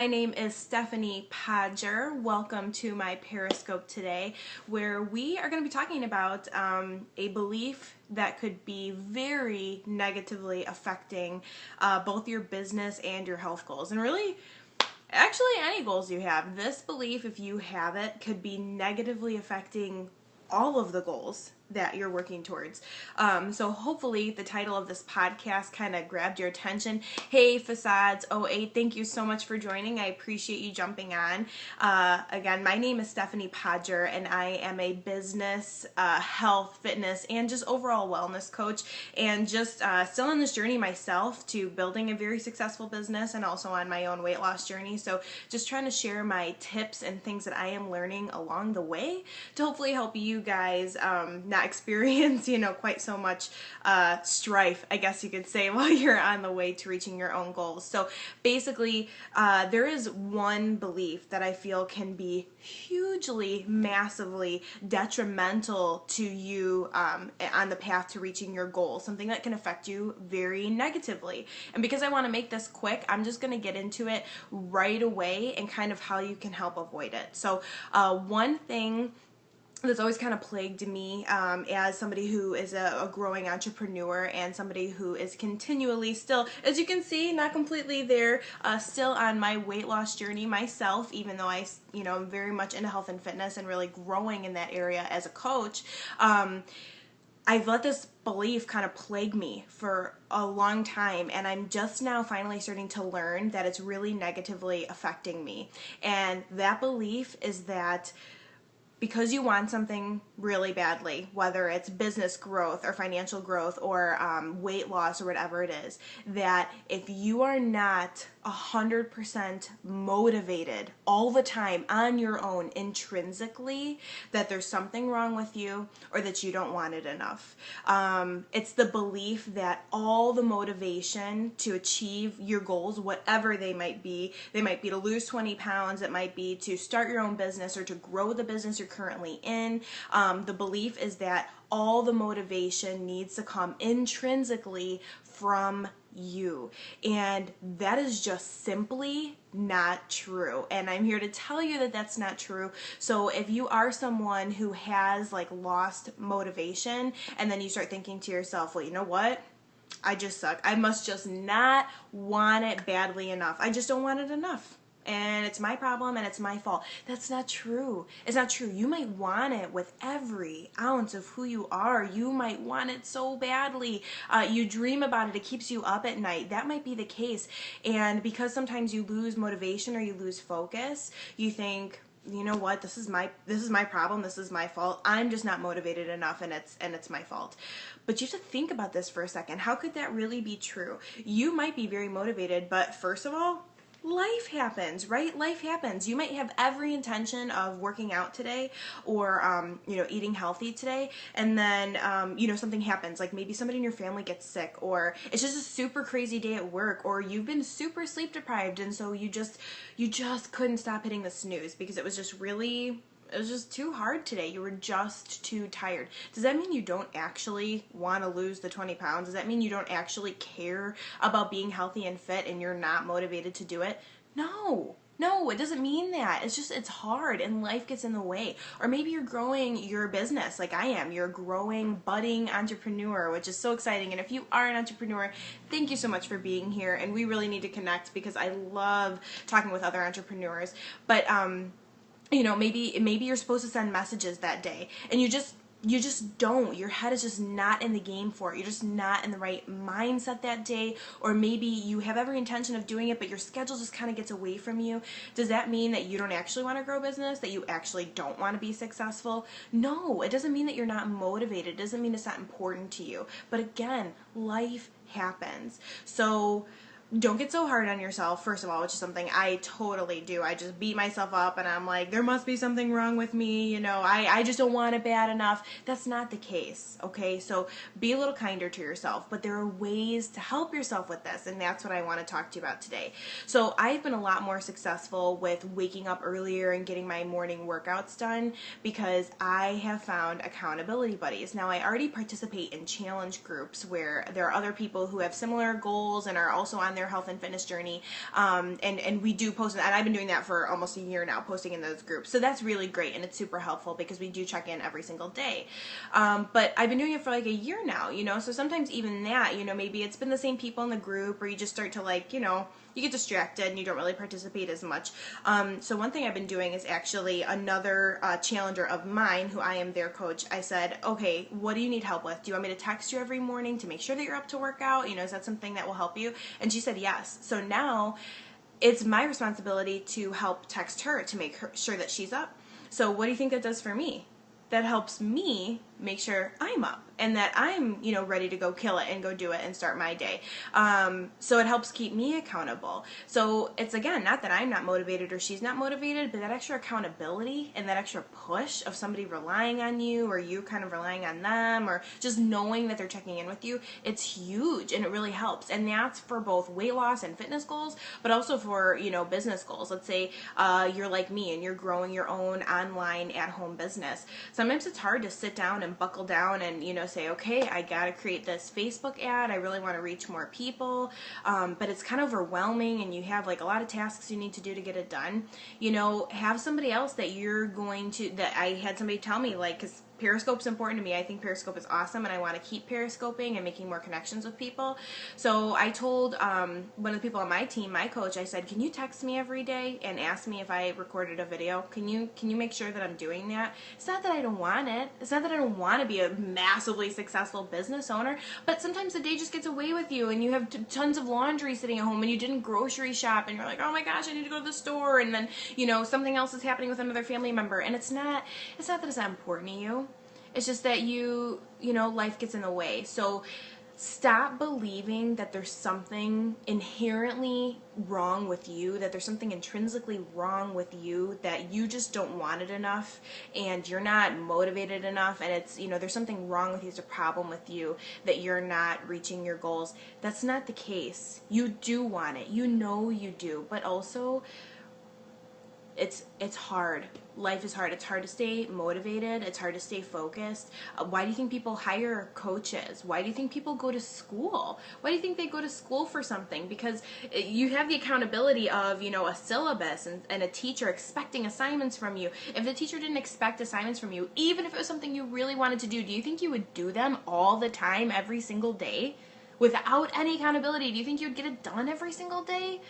My name is Stephanie Podger. Welcome to my Periscope today, where we are going to be talking about a belief that could be very negatively affecting both your business and your health goals. And really, actually, any goals you have. This belief, if you have it, could be negatively affecting all of the goals that you're working towards. So hopefully the title of this podcast kind of grabbed your attention. Hey, Facades 08, thank you so much for joining. I appreciate you jumping on. Again, my name is Stephanie Podger, and I am a business, health, fitness, and just overall wellness coach, and just still on this journey myself to building a very successful business and also on my own weight loss journey. So just trying to share my tips and things that I am learning along the way to hopefully help you guys not experience, quite so much strife, I guess you could say, while you're on the way to reaching your own goals. So basically, there is one belief that I feel can be hugely, massively detrimental to you on the path to reaching your goals, something that can affect you very negatively. And because I want to make this quick, I'm just going to get into it right away and kind of how you can help avoid it. So one thing that's always kind of plagued me as somebody who is a growing entrepreneur and somebody who is continually still, as you can see, not completely there, still on my weight loss journey myself, even though I'm very much into health and fitness and really growing in that area as a coach. I've let this belief kind of plague me for a long time, and I'm just now finally starting to learn that it's really negatively affecting me. And that belief is that because you want something really badly, whether it's business growth or financial growth or weight loss or whatever it is, that if you are not 100% motivated all the time on your own intrinsically, that there's something wrong with you or that you don't want it enough. It's the belief that all the motivation to achieve your goals, whatever they might be to lose 20 pounds, it might be to start your own business or to grow the business you're currently in. The belief is that all the motivation needs to come intrinsically from you. And that is just simply not true. And I'm here to tell you that that's not true. So if you are someone who has lost motivation, and then you start thinking to yourself, well, you know what? I just suck. I must just not want it badly enough. I just don't want it enough. And it's my problem and it's my fault. That's not true. It's not true. You might want it with every ounce of who you are. You might want it so badly. You dream about it. It keeps you up at night. That might be the case. And because sometimes you lose motivation or you lose focus, you think, you know what, this is my problem, this is my fault. I'm just not motivated enough, and it's my fault. But you have to think about this for a second. How could that really be true? You might be very motivated, but first of all, life happens, right? Life happens. You might have every intention of working out today or, eating healthy today. And then, something happens. Like maybe somebody in your family gets sick, or it's just a super crazy day at work, or you've been super sleep deprived. And so you just couldn't stop hitting the snooze because it was just too hard today. You were just too tired. Does that mean you don't actually want to lose the 20 pounds? Does that mean you don't actually care about being healthy and fit and you're not motivated to do it? No, it doesn't mean that. It's hard and life gets in the way. Or maybe you're growing your business like I am. You're a growing, budding entrepreneur, which is so exciting. And if you are an entrepreneur, thank you so much for being here. And we really need to connect because I love talking with other entrepreneurs. But, maybe you're supposed to send messages that day and you just don't. Your head is just not in the game for it. You're just not in the right mindset that day. Or maybe you have every intention of doing it, but your schedule just kind of gets away from you. Does that mean that you don't actually want to grow business? That you actually don't want to be successful? No, it doesn't mean that you're not motivated. It doesn't mean it's not important to you. But again, life happens. So don't get so hard on yourself, first of all, which is something I totally do. I just beat myself up and I'm like, there must be something wrong with me, I just don't want it bad enough. That's not the case, okay? So be a little kinder to yourself, but there are ways to help yourself with this, and that's what I want to talk to you about today. So I've been a lot more successful with waking up earlier and getting my morning workouts done because I have found accountability buddies. Now, I already participate in challenge groups where there are other people who have similar goals and are also on their their health and fitness journey. And we do post, and I've been doing that for almost a year now, posting in those groups. So that's really great, and it's super helpful because we do check in every single day. But I've been doing it for like a year now, so sometimes even that, maybe it's been the same people in the group, or you just start to like, you get distracted and you don't really participate as much. So one thing I've been doing is actually another challenger of mine, who I am their coach. I said, okay, what do you need help with? Do you want me to text you every morning to make sure that you're up to work out? Is that something that will help you? And she said yes. So now it's my responsibility to help text her to make sure that she's up. So what do you think that does for me? That helps me make sure I'm up and that I'm, ready to go kill it and go do it and start my day. So it helps keep me accountable. So it's, again, not that I'm not motivated or she's not motivated, but that extra accountability and that extra push of somebody relying on you, or you kind of relying on them, or just knowing that they're checking in with you, it's huge and it really helps. And that's for both weight loss and fitness goals, but also for, business goals. Let's say you're like me and you're growing your own online at-home business. Sometimes it's hard to sit down and buckle down and, say, okay, I got to create this Facebook ad. I really want to reach more people. But it's kind of overwhelming and you have like a lot of tasks you need to do to get it done. Have somebody else that I had somebody tell me, like, because Periscope's important to me. I think Periscope is awesome, and I want to keep Periscoping and making more connections with people. So I told one of the people on my team, my coach, I said, can you text me every day and ask me if I recorded a video? Can you make sure that I'm doing that? It's not that I don't want it. It's not that I don't want to be a massively successful business owner, but sometimes the day just gets away with you, and you have tons of laundry sitting at home, and you didn't grocery shop, and you're like, oh my gosh, I need to go to the store, and then, something else is happening with another family member, and it's not that it's not important to you. It's just that life gets in the way. So stop believing that there's something inherently wrong with you, that there's something intrinsically wrong with you, that you just don't want it enough and you're not motivated enough, and it's, there's something wrong with you, there's a problem with you, that you're not reaching your goals. That's not the case. You do want it. You do. But also, it's hard. Life is hard. It's hard to stay motivated. It's hard to stay focused. Why do you think people hire coaches? Why do you think people go to school? Why do you think they go to school for something? Because you have the accountability of, a syllabus and a teacher expecting assignments from you. If the teacher didn't expect assignments from you, even if it was something you really wanted to do you think you would do them all the time, every single day, without any accountability? Do you think you would get it done every single day?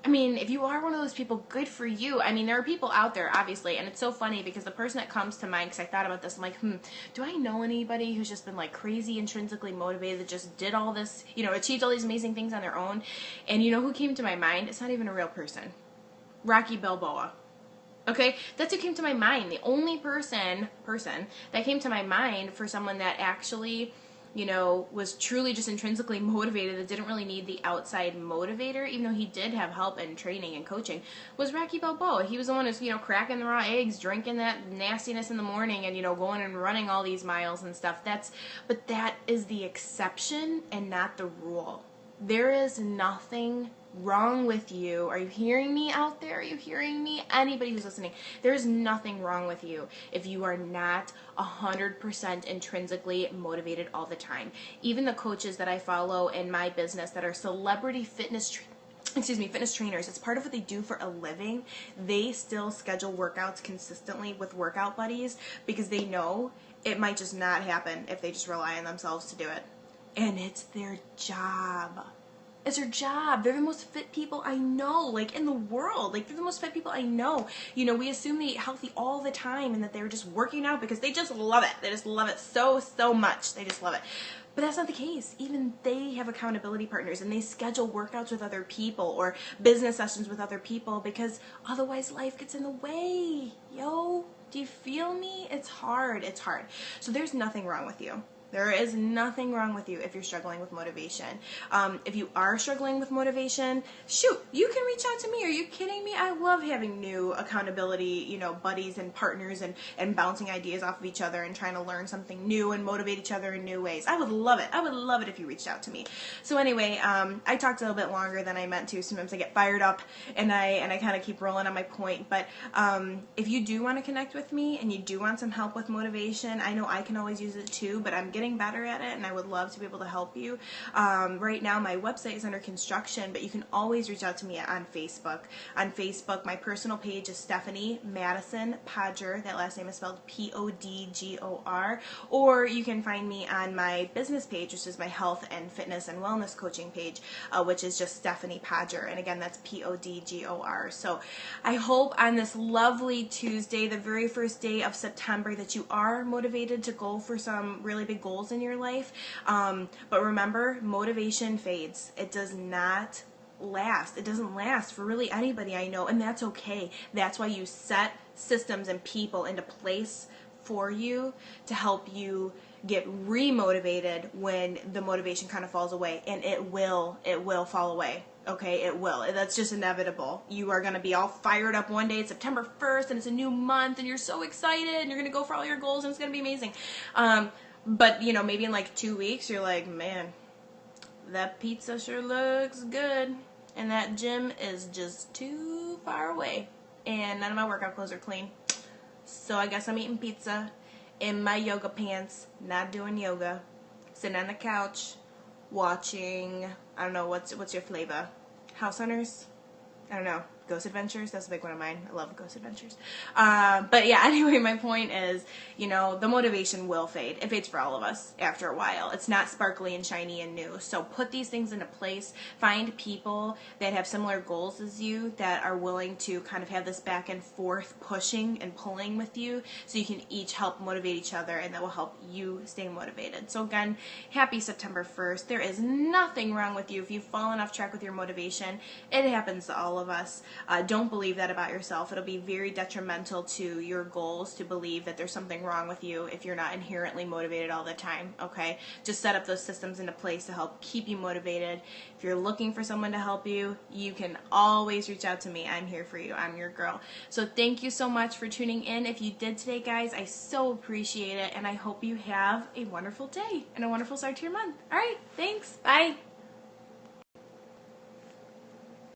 I mean, if you are one of those people, good for you. I mean, there are people out there, obviously, and it's so funny because the person that comes to mind, because I thought about this, I'm like, do I know anybody who's just been like crazy intrinsically motivated, that just did all this, achieved all these amazing things on their own? And who came to my mind? It's not even a real person. Rocky Balboa. Okay, that's who came to my mind. The only person that came to my mind for someone that actually, was truly just intrinsically motivated, that didn't really need the outside motivator, even though he did have help and training and coaching, was Rocky Balboa. He was the one who's, cracking the raw eggs, drinking that nastiness in the morning, and, going and running all these miles and stuff. But that is the exception and not the rule. There is nothing wrong with you. Are you hearing me out there? Are you hearing me? Anybody who's listening, there's nothing wrong with you if you are not 100% intrinsically motivated all the time. Even the coaches that I follow in my business that are celebrity fitness trainers, it's part of what they do for a living. They still schedule workouts consistently with workout buddies because they know it might just not happen if they just rely on themselves to do it. And it's their job. It's their job. They're the most fit people I know, like, in the world. Like, they're the most fit people I know. We assume they eat healthy all the time and that they're just working out because they just love it. They just love it so much. They just love it. But that's not the case. Even they have accountability partners, and they schedule workouts with other people or business sessions with other people because otherwise life gets in the way. Yo, do you feel me? It's hard. It's hard. So there's nothing wrong with you. There is nothing wrong with you if you're struggling with motivation. If you are struggling with motivation, shoot, you can reach out to me. Are you kidding me? I love having new accountability, buddies and partners and bouncing ideas off of each other and trying to learn something new and motivate each other in new ways. I would love it. I would love it if you reached out to me. So anyway, I talked a little bit longer than I meant to. Sometimes I get fired up and I kind of keep rolling on my point. But if you do want to connect with me and you do want some help with motivation, I know I can always use it too, but I'm getting getting better at it, and I would love to be able to help you. Right now, my website is under construction, but you can always reach out to me on Facebook. On Facebook, my personal page is Stephanie Madison Podger. That last name is spelled Podgor. Or you can find me on my business page, which is my health and fitness and wellness coaching page, which is just Stephanie Podger. And again, that's Podgor. So I hope on this lovely Tuesday, the very first day of September, that you are motivated to go for some really big goals in your life. But remember, motivation fades. It does not last. It doesn't last for really anybody I know, and that's okay. That's why you set systems and people into place for you to help you get remotivated when the motivation kind of falls away, and it will fall away. Okay, it will. That's just inevitable. You are going to be all fired up one day. It's September 1st, and it's a new month, and you're so excited, and you're going to go for all your goals, and it's going to be amazing. But, you know, maybe in like 2 weeks, you're like, man, that pizza sure looks good, and that gym is just too far away, and none of my workout clothes are clean. So I guess I'm eating pizza in my yoga pants, not doing yoga, sitting on the couch, watching, I don't know, what's your flavor? House Hunters? I don't know. Ghost Adventures? That's a big one of mine. I love Ghost Adventures. But yeah, anyway, my point is, you know, the motivation will fade. It fades for all of us after a while. It's not sparkly and shiny and new. So put these things into place. Find people that have similar goals as you that are willing to kind of have this back and forth pushing and pulling with you, so you can each help motivate each other, and that will help you stay motivated. So again, happy September 1st. There is nothing wrong with you if you've fallen off track with your motivation. It happens to all of us. Don't believe that about yourself. It'll be very detrimental to your goals to believe that there's something wrong with you if you're not inherently motivated all the time, okay? Just set up those systems into place to help keep you motivated. If you're looking for someone to help you, you can always reach out to me. I'm here for you. I'm your girl. So thank you so much for tuning in. If you did today, guys, I so appreciate it, and I hope you have a wonderful day and a wonderful start to your month. All right, thanks. Bye.